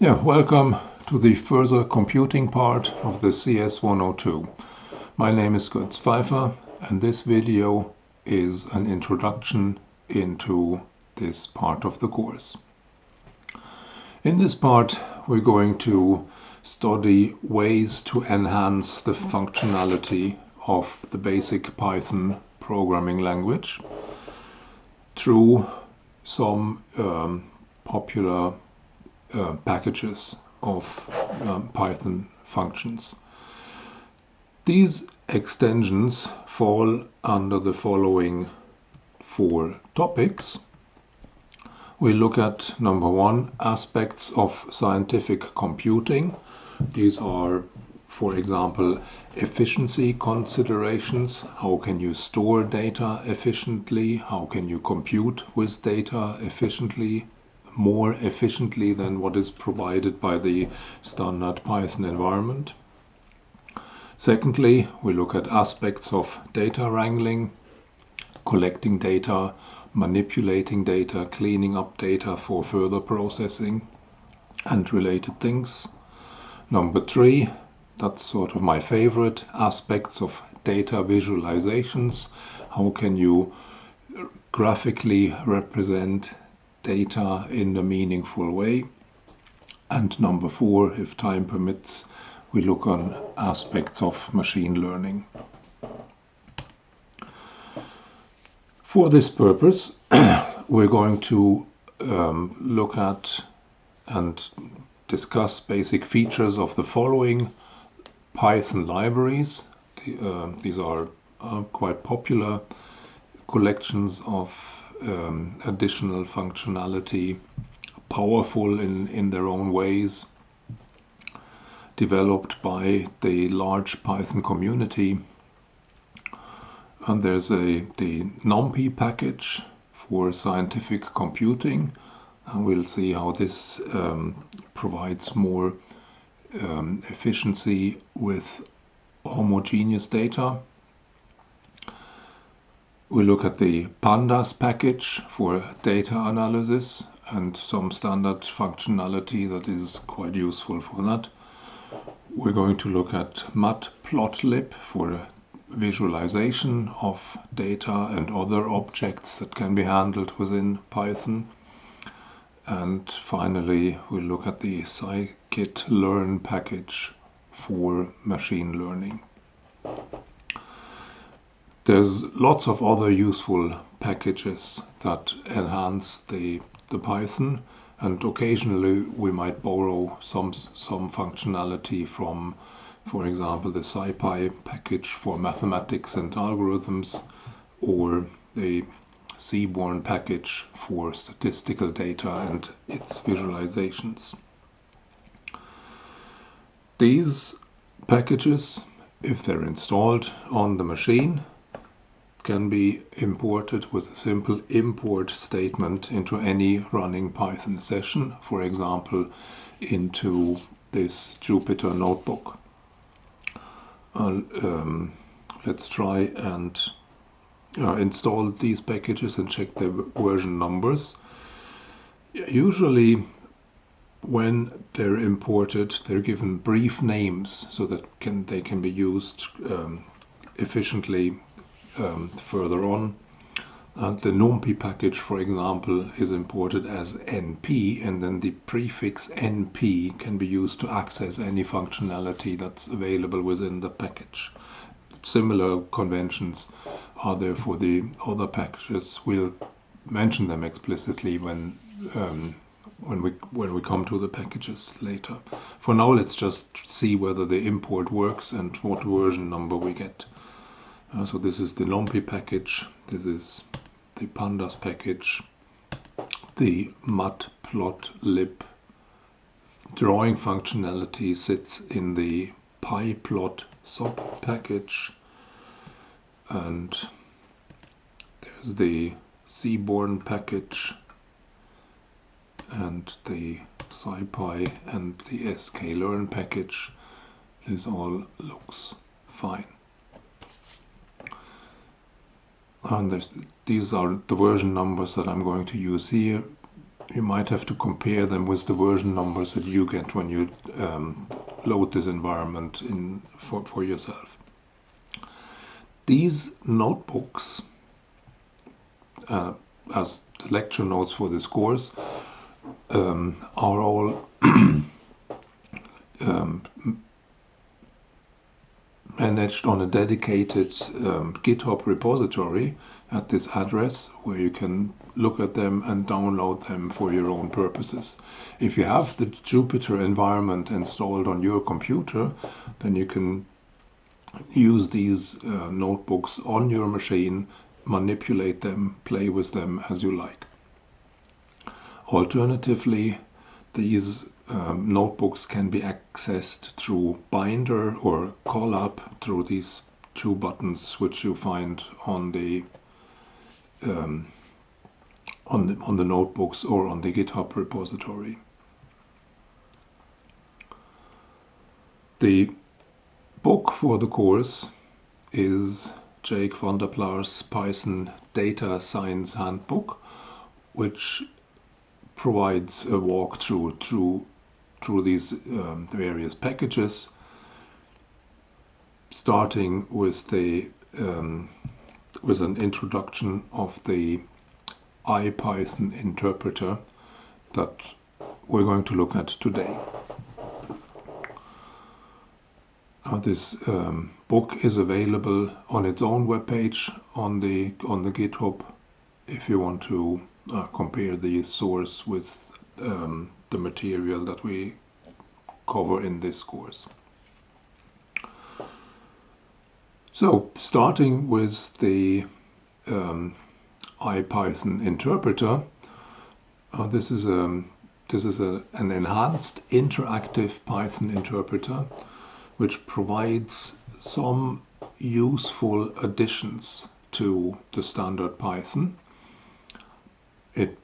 Welcome to the further computing part of the cs102. My name is Götz Pfeiffer, and this video is an introduction into this part of the course. In this part, we're going to study ways to enhance the functionality of the basic Python programming language through some popular packages of Python functions. These extensions fall under the following 4 topics. We look at number 1, aspects of scientific computing. These are, for example, efficiency considerations. How can you store data efficiently? How can you compute with data efficiently? More efficiently than what is provided by the standard Python environment. Secondly, we look at aspects of data wrangling, collecting data, manipulating data, cleaning up data for further processing, and related things. Number 3, that's sort of my favorite, aspects of data visualizations. How can you graphically represent data in a meaningful way? And number 4, if time permits, we look on aspects of machine learning. For this purpose, we're going to look at and discuss basic features of the following Python libraries. These are quite popular collections of additional functionality, powerful in their own ways, developed by the large Python community. And there's the NumPy package for scientific computing, and we'll see how this provides more efficiency with homogeneous data. We look at the pandas package for data analysis and some standard functionality that is quite useful for that. We're going to look at matplotlib for visualization of data and other objects that can be handled within Python. And finally, we'll look at the scikit-learn package for machine learning. There's lots of other useful packages that enhance the Python, and occasionally we might borrow some functionality from, for example, the SciPy package for mathematics and algorithms, or the Seaborn package for statistical data and its visualizations. These packages, if they're installed on the machine, can be imported with a simple import statement into any running Python session, for example, into this Jupyter notebook. Let's try and install these packages and check their version numbers. Usually, when they're imported, they're given brief names so that they can be used efficiently further on. And the NumPy package, for example, is imported as np, and then the prefix np can be used to access any functionality that's available within the package. Similar conventions are there for the other packages. We'll mention them explicitly when we come to the packages later. For now, let's just see whether the import works and what version number we get. So this is the NumPy package, this is the pandas package, the matplotlib drawing functionality sits in the pyplot sub package, and there's the Seaborn package and the SciPy and the sklearn package. This all looks fine. And these are the version numbers that I'm going to use here. you might have to compare them with the version numbers that you get when you load this environment in for yourself. These notebooks, as the lecture notes for this course, are all managed on a dedicated GitHub repository at this address, where you can look at them and download them for your own purposes. If you have the Jupyter environment installed on your computer, then you can use these notebooks on your machine, manipulate them, play with them as you like. Alternatively, these notebooks can be accessed through Binder or Collab through these two buttons which you find on the notebooks or on the GitHub repository. The book for the course is Jake van der Plaar's Python Data Science Handbook, which provides a walkthrough through these various packages, starting with with an introduction of the ipython interpreter that we're going to look at today. This book is available on its own webpage on the GitHub if you want to compare the source with the material that we cover in this course. So, starting with the ipython interpreter, this is an enhanced interactive Python interpreter which provides some useful additions to the standard Python. It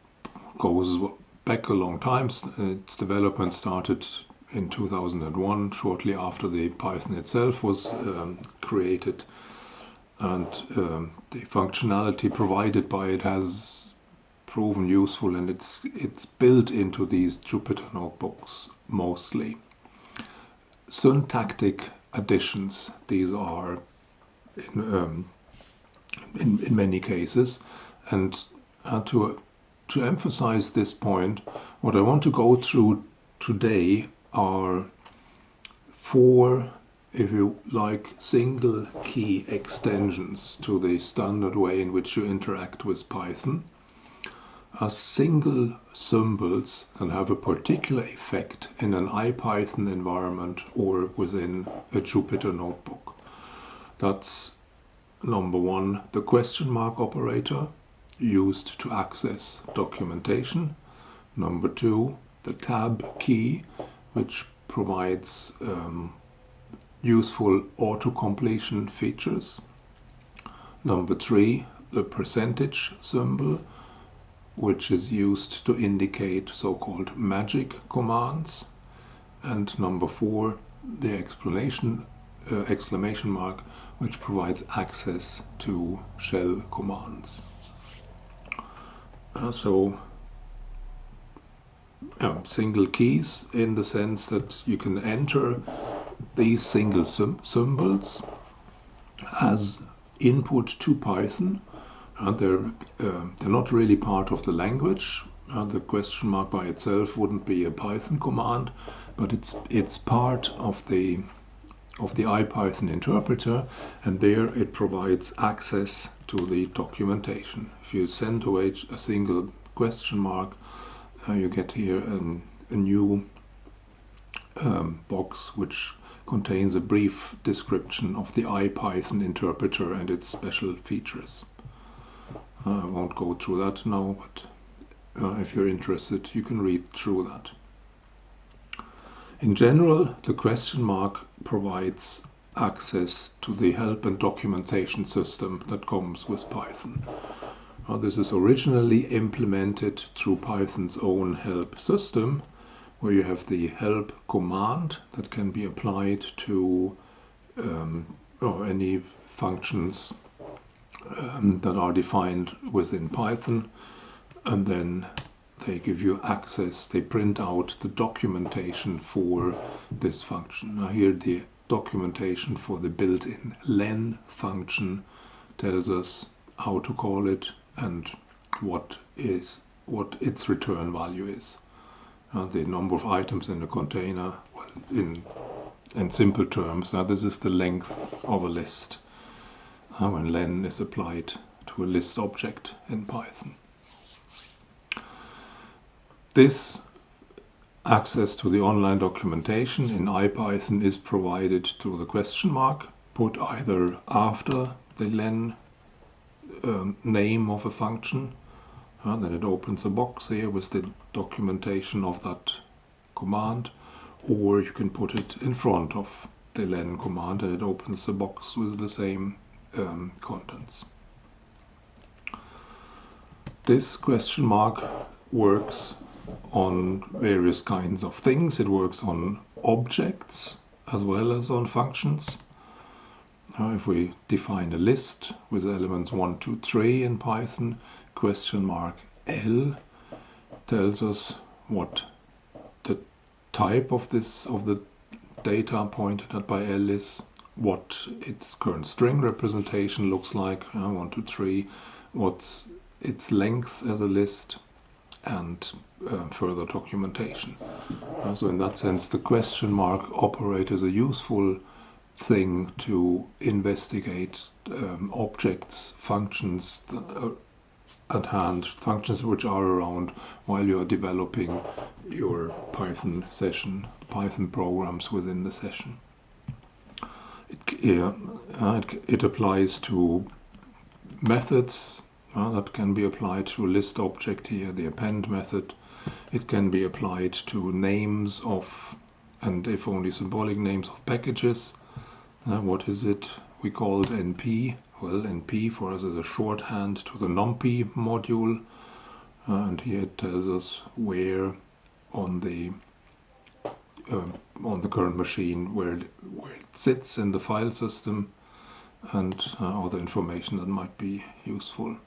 goes back a long time. Its development started in 2001, shortly after the Python itself was created, and the functionality provided by it has proven useful, and it's built into these Jupyter notebooks mostly. Syntactic additions, these are in many cases, and to emphasize this point, what I want to go through today are 4, if you like, single key extensions to the standard way in which you interact with Python. As single symbols and have a particular effect in an ipython environment or within a Jupyter notebook. That's number 1, the question mark operator used to access documentation. Number 2, the tab key, which provides useful auto-completion features. Number 3, the percentage symbol, which is used to indicate so-called magic commands. And number 4, the exclamation mark, which provides access to shell commands. Single keys in the sense that you can enter these single symbols as input to Python. They're not really part of the language. The question mark by itself wouldn't be a Python command, but it's part of the ipython interpreter, and there it provides access to the documentation. If you send away a single question mark, you get here a new box which contains a brief description of the ipython interpreter and its special features. I won't go through that now, but if you're interested, you can read through that. In general, the question mark provides access to the help and documentation system that comes with Python. This is originally implemented through Python's own help system, where you have the help command that can be applied to any functions that are defined within Python, and then they give you access, they print out the documentation for this function. Now here the documentation for the built-in len function tells us how to call it and what its return value is. The number of items in the container, well, in simple terms, this is the length of a list when len is applied to a list object in Python. This access to the online documentation in ipython is provided to the question mark, put either after the len name of a function, then it opens a box here with the documentation of that command, or you can put it in front of the len command and it opens a box with the same contents. This question mark works on various kinds of things. It works on objects as well as on functions. If we define a list with elements 1, 2, 3 in Python, question mark L tells us what the type of the data pointed at by L is, what its current string representation looks like, 1, 2, 3, what's its length as a list, and further documentation. So in that sense, the question mark operator is a useful thing to investigate objects, functions at hand, functions which are around while you are developing your Python session, Python programs within the session. It applies to methods that can be applied to a list object here, the append method. It can be applied to names of, and if only symbolic names of packages. What is it? We call it np. Well, np for us is a shorthand to the numpy module, and here it tells us where on the current machine where it sits in the file system, and other information that might be useful.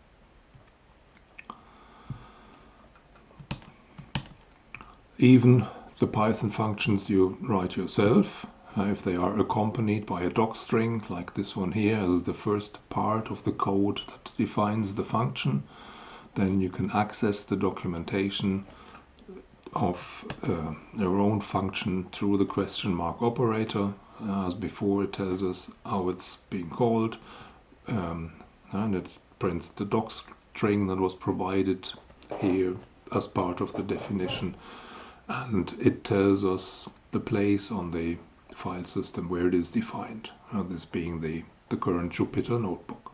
Even the Python functions you write yourself, if they are accompanied by a docstring, like this one here, as the first part of the code that defines the function, then you can access the documentation of your own function through the question mark operator. As before, it tells us how it's being called, and it prints the docstring that was provided here as part of the definition, and it tells us the place on the file system where it is defined, this being the current Jupyter notebook.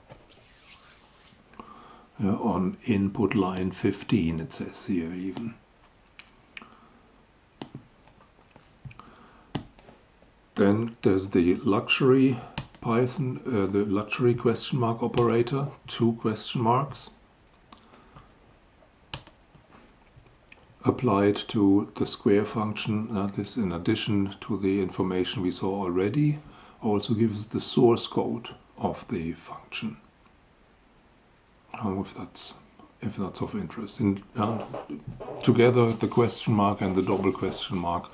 On input line 15 it says here even. Then there's the luxury Python, the luxury question mark operator, 2 question marks, applied to the square function. This, in addition to the information we saw already, also gives the source code of the function, if that's of interest. Together, the question mark and the double question mark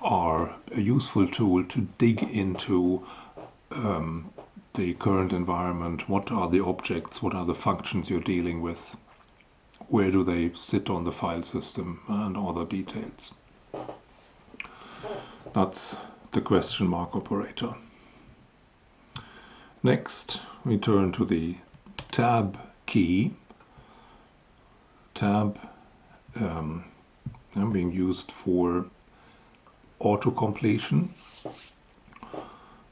are a useful tool to dig into the current environment. What are the objects? What are the functions you're dealing with? Where do they sit on the file system, and other details. That's the question mark operator. Next, we turn to the tab key. Tab being used for auto-completion.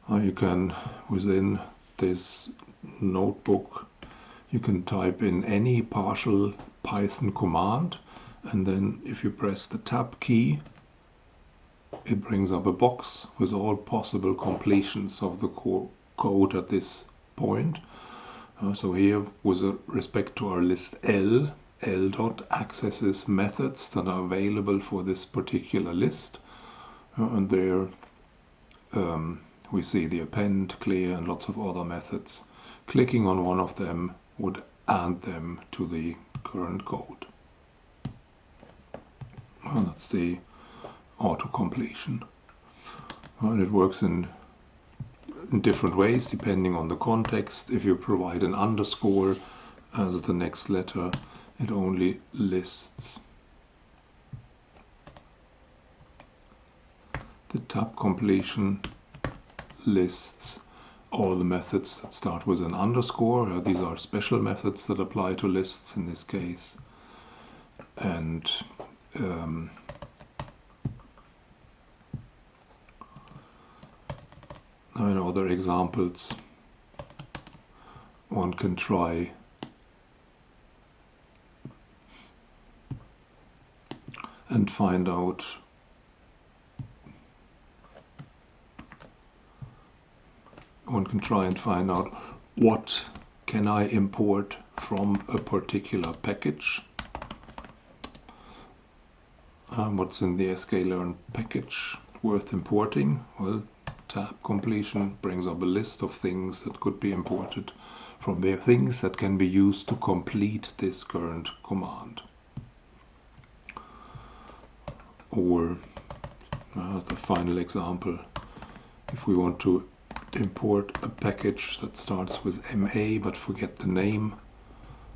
You can, within this notebook, you can type in any partial Python command, and then if you press the tab key, it brings up a box with all possible completions of the code at this point. So here, with respect to our list L dot accesses methods that are available for this particular list, and there we see the append, clear, and lots of other methods. Clicking on one of them would add them to the current code. Well, that's the auto-completion. And it works in different ways depending on the context. If you provide an underscore as the next letter, it only lists the tab completion, lists all the methods that start with an underscore. These are special methods that apply to lists in this case. And in other examples, one can try and find out what can I import from a particular package. What's in the sklearn package worth importing? Well, tab completion brings up a list of things that could be imported from the things that can be used to complete this current command. Or the final example, if we want to import a package that starts with MA but forget the name,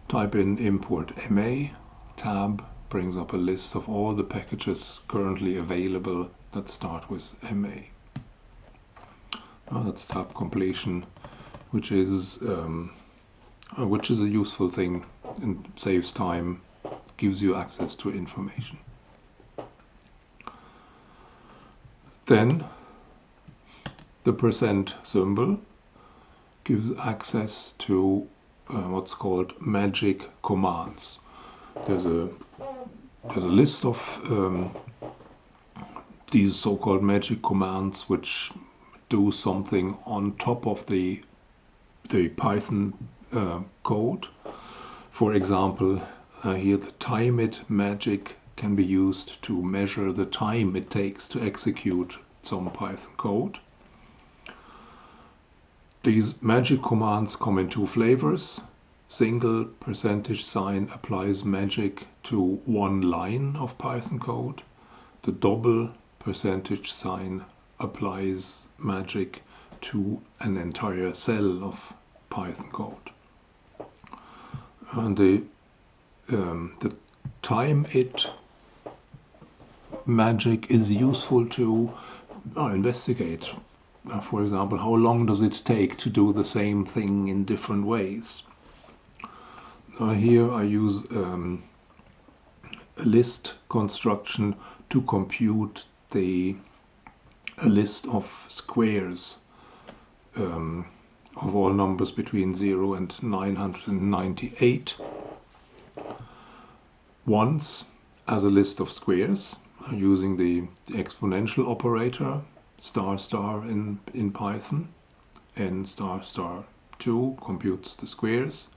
type in import MA, tab brings up a list of all the packages currently available that start with MA. That's tab completion, which is a useful thing and saves time, gives you access to information. Then the % symbol gives access to what's called magic commands. There's a list of these so-called magic commands which do something on top of the Python code. For example, here the timeIt magic can be used to measure the time it takes to execute some Python code. These magic commands come in two flavors. Single % applies magic to one line of Python code. The double % applies magic to an entire cell of Python code. And the timeIt magic is useful to investigate. For example, how long does it take to do the same thing in different ways? Here I use a list construction to compute a list of squares of all numbers between 0 and 998 once as a list of squares using the exponential operator ** in Python. N **2 computes the squares,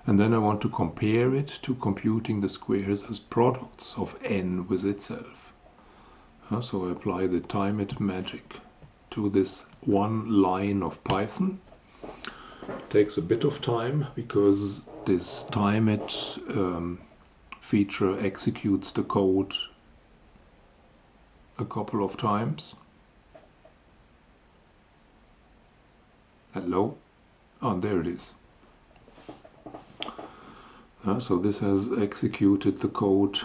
and then I want to compare it to computing the squares as products of n with itself. So I apply the timeIt magic to this one line of Python. It takes a bit of time because this timeIt feature executes the code a couple of times. Hello? Oh, there it is. So this has executed the code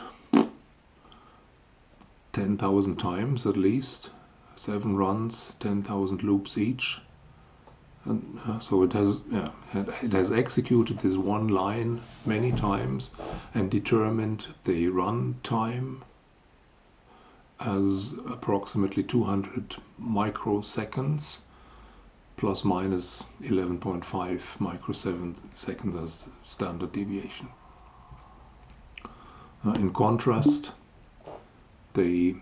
10,000 times at least. 7 runs, 10,000 loops each. And so it has executed this one line many times and determined the run time as approximately 200 microseconds plus minus 11.5 microseconds as standard deviation. In contrast, the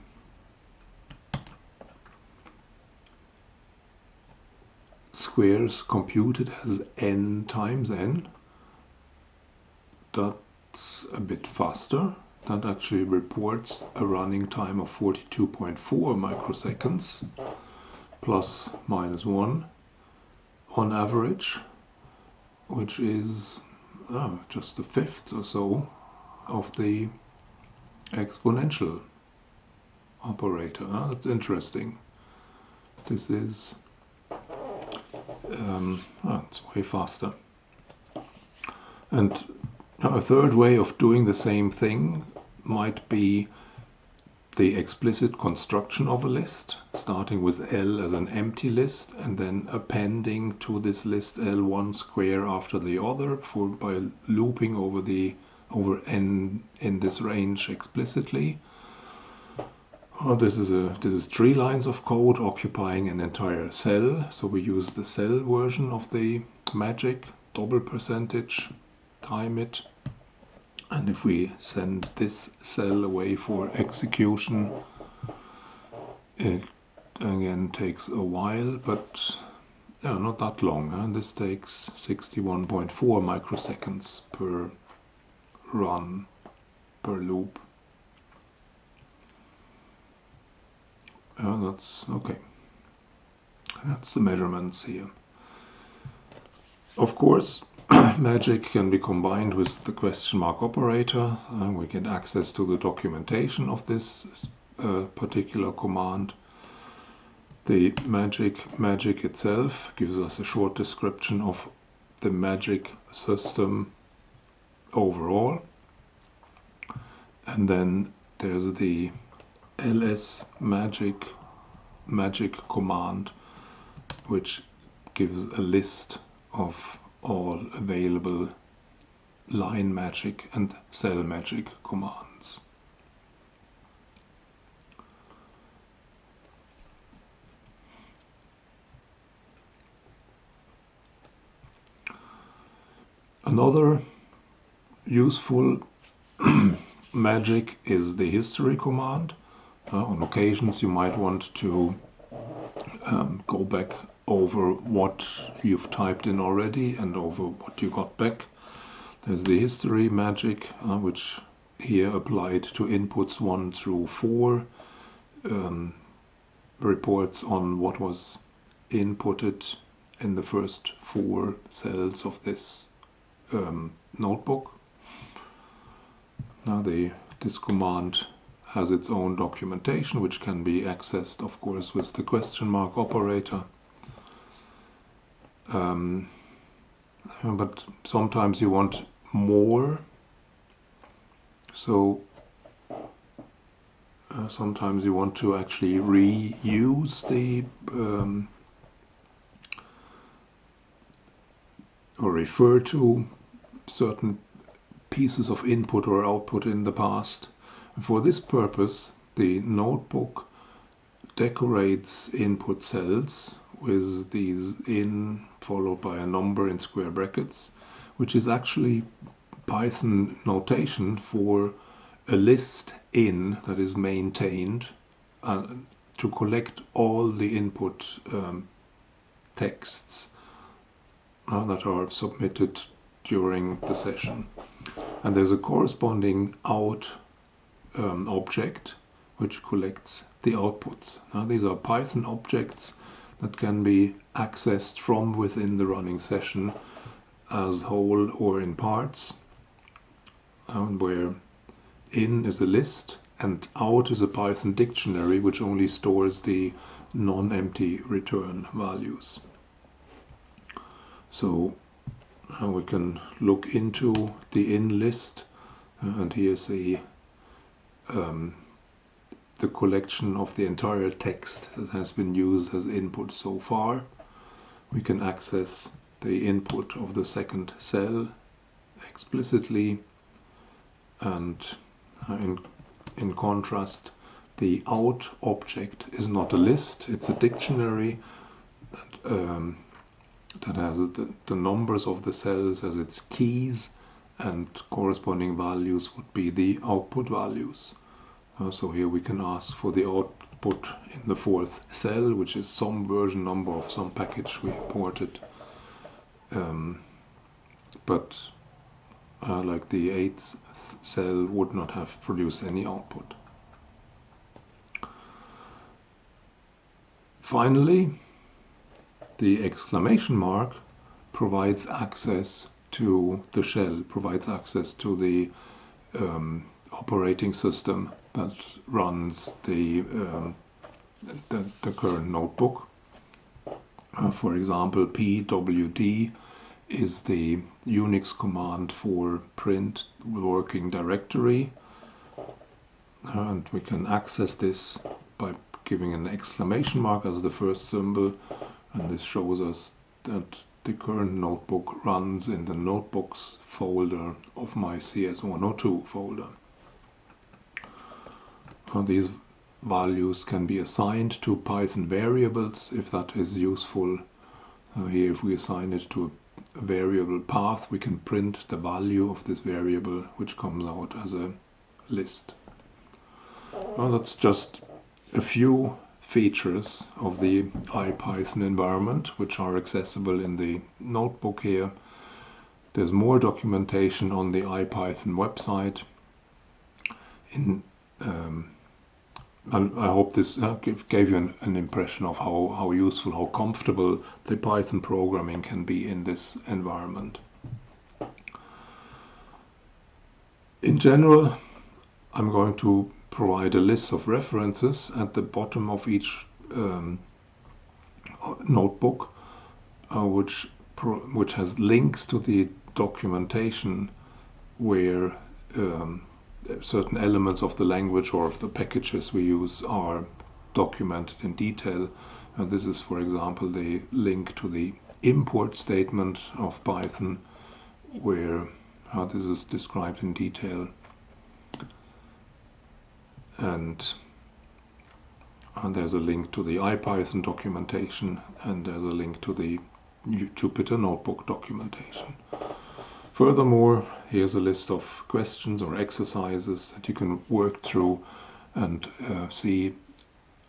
squares computed as n times n, that's a bit faster. That actually reports a running time of 42.4 microseconds plus minus 1 on average, which is just a fifth or so of the exponential operator. That's interesting. This is it's way faster. And a third way of doing the same thing might be the explicit construction of a list, starting with L as an empty list and then appending to this list L one square after the other by looping over n in this range explicitly. This is 3 lines of code occupying an entire cell, so we use the cell version of the magic, double percentage, time it, and if we send this cell away for execution, it again takes a while, but not that long. And this takes 61.4 microseconds per run, per loop. That's okay. That's the measurements here. Of course, magic can be combined with the question mark operator. We get access to the documentation of this particular command. The magic itself gives us a short description of the magic system overall. And then there's the ls magic command, which gives a list of all available line magic and cell magic commands. Another useful magic is the history command. On occasions you might want to go back over what you've typed in already and over what you got back. There's the history magic, which here applied to inputs 1 through 4, reports on what was inputted in the first 4 cells of this notebook. Now this command has its own documentation, which can be accessed, of course, with the question mark operator. But sometimes you want more, so sometimes you want to actually reuse the or refer to certain pieces of input or output in the past. And for this purpose, the notebook decorates input cells with these in followed by a number in square brackets, which is actually Python notation for a list in that is maintained to collect all the input texts that are submitted during the session. And there's a corresponding out object which collects the outputs. Now, these are Python objects that can be accessed from within the running session as whole or in parts, where in is a list and out is a Python dictionary which only stores the non-empty return values. So we can look into the in list, and here's the collection of the entire text that has been used as input so far. We can access the input of the second cell explicitly, and in contrast, the out object is not a list, it's a dictionary that has the numbers of the cells as its keys, and corresponding values would be the output values. So here we can ask for the output in the 4th cell, which is some version number of some package we imported. But like the 8th cell would not have produced any output. Finally, the exclamation mark provides access to the shell, provides access to the operating system that runs the current notebook. For example, pwd is the Unix command for print working directory, and we can access this by giving an exclamation mark as the first symbol, and this shows us that the current notebook runs in the notebooks folder of my cs102 folder. These values can be assigned to Python variables if that is useful. Here, if we assign it to a variable path, we can print the value of this variable, which comes out as a list. Well, that's just a few features of the ipython environment, which are accessible in the notebook here. There's more documentation on the ipython website. And I hope this gave you an impression of how useful, how comfortable the Python programming can be in this environment. In general, I'm going to provide a list of references at the bottom of each notebook, which has links to the documentation where certain elements of the language or of the packages we use are documented in detail. And this is, for example, the link to the import statement of Python, where this is described in detail. And there's a link to the ipython documentation, and there's a link to the Jupyter Notebook documentation. Furthermore, here's a list of questions or exercises that you can work through and see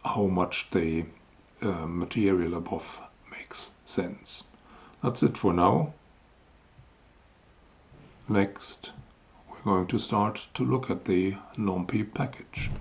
how much the material above makes sense. That's it for now. Next, we're going to start to look at the NumPy package.